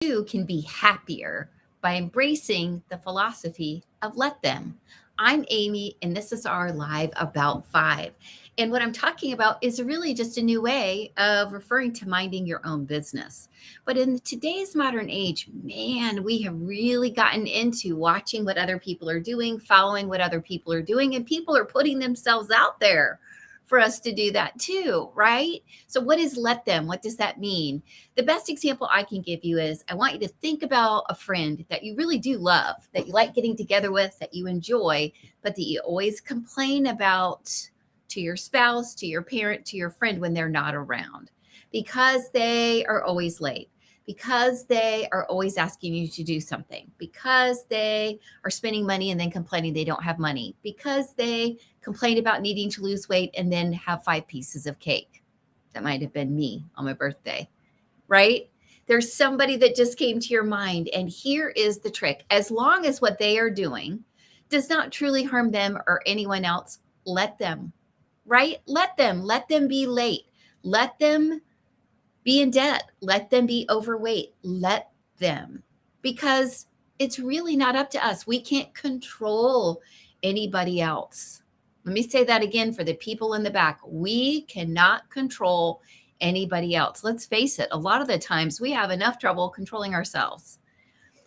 you can be happier by embracing the philosophy of let them. I'm Amy, and this is our live About Five. And what I'm talking about is really just a new way of referring to minding your own business. But in today's modern age, man, we have really gotten into watching what other people are doing, following what other people are doing, and people are putting themselves out there for us to do that too, right? So, what is let them? What does that mean? The best example I can give you is I want you to think about a friend that you really do love, that you like getting together with, that you enjoy, but that you always complain about to your spouse, to your parent, to your friend when they're not around because they are always late, because they are always asking you to do something, because they are spending money and then complaining they don't have money, because they complain about needing to lose weight and then have 5 pieces of cake. That might have been me on my birthday, right? There's somebody that just came to your mind. And here is the trick: as long as what they are doing does not truly harm them or anyone else, let them, right? Let them be late. Let them be in debt. Let them be overweight. Let them, because it's really not up to us. We can't control anybody else. Let me say that again for the people in the back. We cannot control anybody else. Let's face it, a lot of the times we have enough trouble controlling ourselves.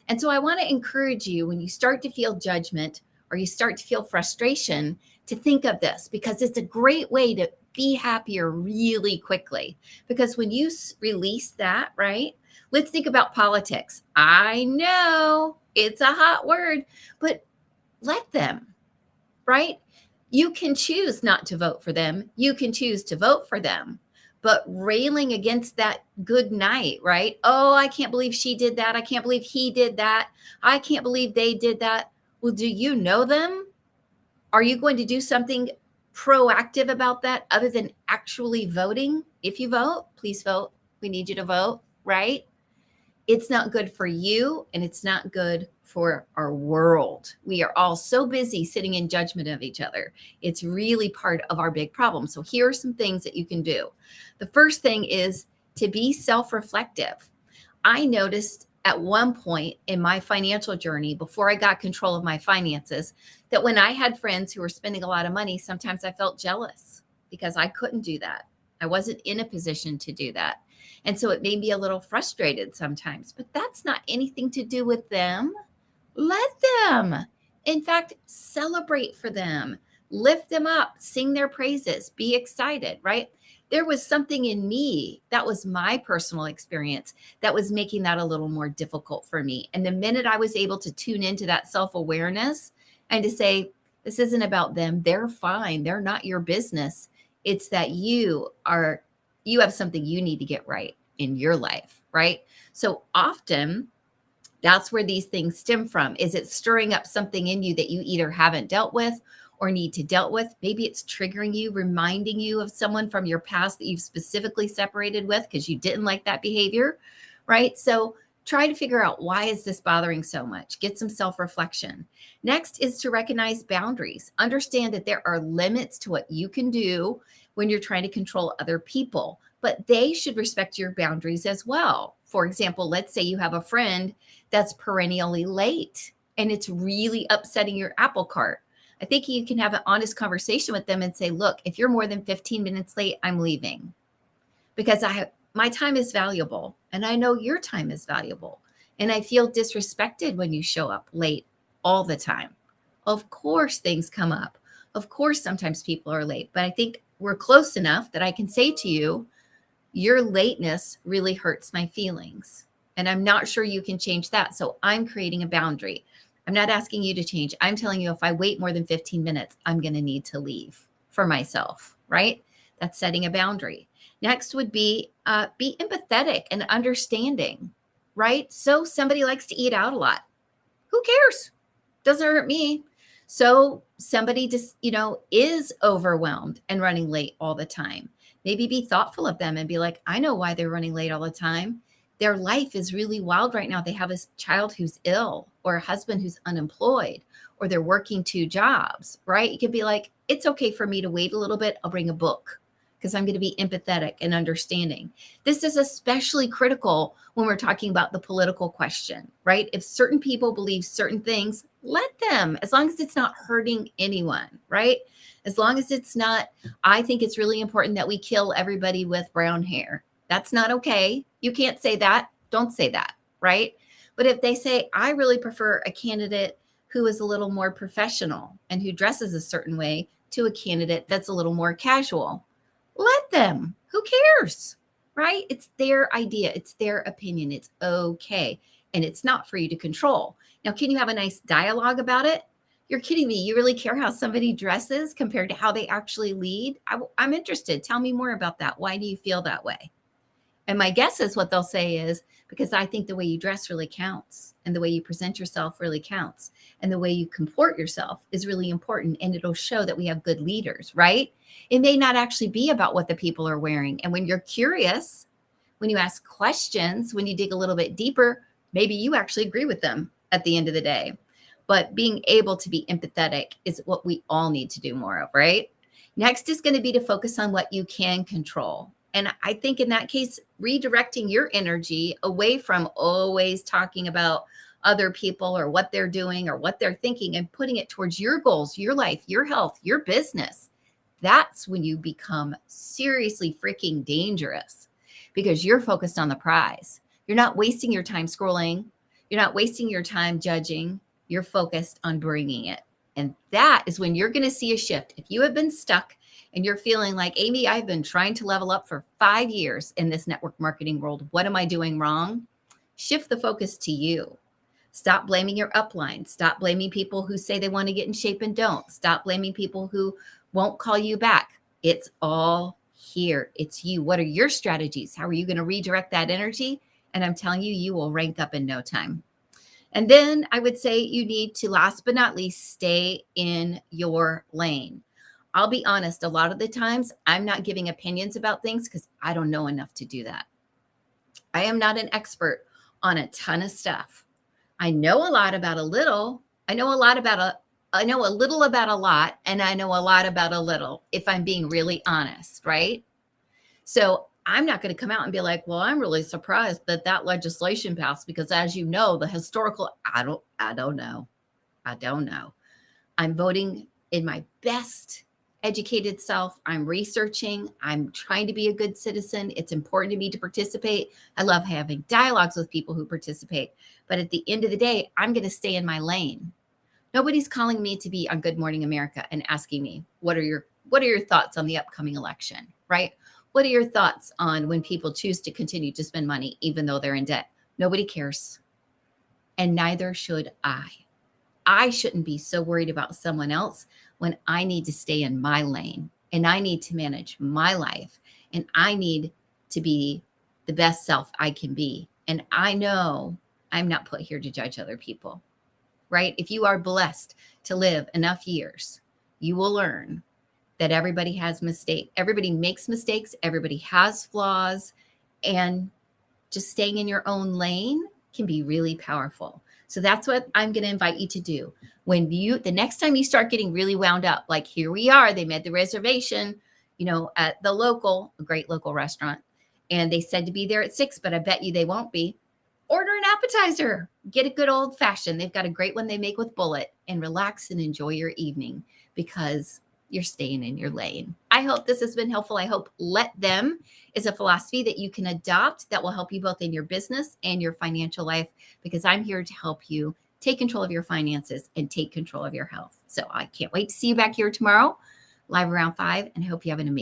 And so I want to encourage you, when you start to feel judgment or you start to feel frustration, to think of this, because it's a great way to be happier really quickly. Because when you release that, right? Let's think about politics. I know it's a hot word, but let them, right? You can choose not to vote for them. You can choose to vote for them. But railing against that good night, right? Oh, I can't believe she did that. I can't believe he did that. I can't believe they did that. Well, do you know them? Are you going to do something proactive about that other than actually voting? If you vote, please vote. We need you to vote, right? It's not good for you and it's not good for our world. We are all so busy sitting in judgment of each other. It's really part of our big problem. So here are some things that you can do. The first thing is to be self-reflective. I noticed at one point in my financial journey, before I got control of my finances, that when I had friends who were spending a lot of money, sometimes I felt jealous because I couldn't do that. I wasn't in a position to do that. And so it made me a little frustrated sometimes, but that's not anything to do with them. Let them. In fact, celebrate for them, lift them up, sing their praises, be excited, right? There was something in me, that was my personal experience, that was making that a little more difficult for me. And the minute I was able to tune into that self awareness and to say, this isn't about them, they're fine, they're not your business. It's that you have something you need to get right in your life, right? So often that's where these things stem from. Is it stirring up something in you that you either haven't dealt with or need to deal with? Maybe it's triggering you, reminding you of someone from your past that you've specifically separated with because you didn't like that behavior, right? So try to figure out, why is this bothering so much? Get some self-reflection. Next is to recognize boundaries. Understand that there are limits to what you can do when you're trying to control other people, but they should respect your boundaries as well. For example, let's say you have a friend that's perennially late and it's really upsetting your apple cart. I think you can have an honest conversation with them and say, look, if you're more than 15 minutes late, I'm leaving, because my time is valuable and I know your time is valuable. And I feel disrespected when you show up late all the time. Of course, things come up. Of course, sometimes people are late, but I think we're close enough that I can say to you, your lateness really hurts my feelings. And I'm not sure you can change that. So I'm creating a boundary. I'm not asking you to change. I'm telling you, if I wait more than 15 minutes, I'm going to need to leave for myself, right? That's setting a boundary. Next would be empathetic and understanding, right? So somebody likes to eat out a lot. Who cares? Doesn't hurt me. So somebody just, is overwhelmed and running late all the time. Maybe be thoughtful of them and be like, I know why they're running late all the time. Their life is really wild right now. They have a child who's ill, or a husband who's unemployed, or they're working 2 jobs, right? You could be like, it's okay for me to wait a little bit. I'll bring a book because I'm going to be empathetic and understanding. This is especially critical when we're talking about the political question, right? If certain people believe certain things, let them, as long as it's not hurting anyone, right? As long as it's not, I think it's really important that we kill everybody with brown hair. That's not okay. You can't say that. Don't say that, right? But if they say, I really prefer a candidate who is a little more professional and who dresses a certain way to a candidate that's a little more casual, let them. Who cares? Right? It's their idea, it's their opinion. It's okay. And it's not for you to control. Now, can you have a nice dialogue about it? You're kidding me. You really care how somebody dresses compared to how they actually lead? I'm interested. Tell me more about that. Why do you feel that way? And my guess is what they'll say is because I think the way you dress really counts and the way you present yourself really counts and the way you comport yourself is really important. And it'll show that we have good leaders, right? It may not actually be about what the people are wearing. And when you're curious, when you ask questions, when you dig a little bit deeper, maybe you actually agree with them at the end of the day. But being able to be empathetic is what we all need to do more of, right? Next is going to be to focus on what you can control. And I think in that case, redirecting your energy away from always talking about other people or what they're doing or what they're thinking and putting it towards your goals, your life, your health, your business. That's when you become seriously freaking dangerous because you're focused on the prize. You're not wasting your time scrolling. You're not wasting your time judging. You're focused on bringing it. And that is when you're going to see a shift. If you have been stuck and you're feeling like, Amy, I've been trying to level up for 5 years in this network marketing world. What am I doing wrong? Shift the focus to you. Stop blaming your upline. Stop blaming people who say they want to get in shape and don't. Stop blaming people who won't call you back. It's all here. It's you. What are your strategies? How are you going to redirect that energy? And I'm telling you, you will rank up in no time. And then I would say you need to, last but not least, stay in your lane. I'll be honest, a lot of the times I'm not giving opinions about things because I don't know enough to do that. I am not an expert on a ton of stuff. I know a lot about a little. I know a lot about I know a little about a lot, and I know a lot about a little, if I'm being really honest, right? So I'm not going to come out and be like, well, I'm really surprised that that legislation passed because, as you know, the historical, I don't know. I don't know. I'm voting in my best educated self. I'm researching. I'm trying to be a good citizen. It's important to me to participate. I love having dialogues with people who participate. But at the end of the day, I'm going to stay in my lane. Nobody's calling me to be on Good Morning America and asking me, what are your thoughts on the upcoming election, right? What are your thoughts on when people choose to continue to spend money even though they're in debt? Nobody cares. And neither should I. I shouldn't be so worried about someone else when I need to stay in my lane and I need to manage my life and I need to be the best self I can be. And I know I'm not put here to judge other people, right? If you are blessed to live enough years, you will learn that everybody has mistakes. Everybody makes mistakes. Everybody has flaws. And just staying in your own lane can be really powerful. So that's what I'm going to invite you to do. The next time you start getting really wound up, like here we are, they made the reservation, at a great local restaurant, and they said to be there at 6, but I bet you they won't be. Order an appetizer, get a good old fashioned. They've got a great one they make with bullet, and relax and enjoy your evening because you're staying in your lane. I hope this has been helpful. I hope let them is a philosophy that you can adopt that will help you both in your business and your financial life, because I'm here to help you take control of your finances and take control of your health. So I can't wait to see you back here tomorrow, live around 5, and I hope you have an amazing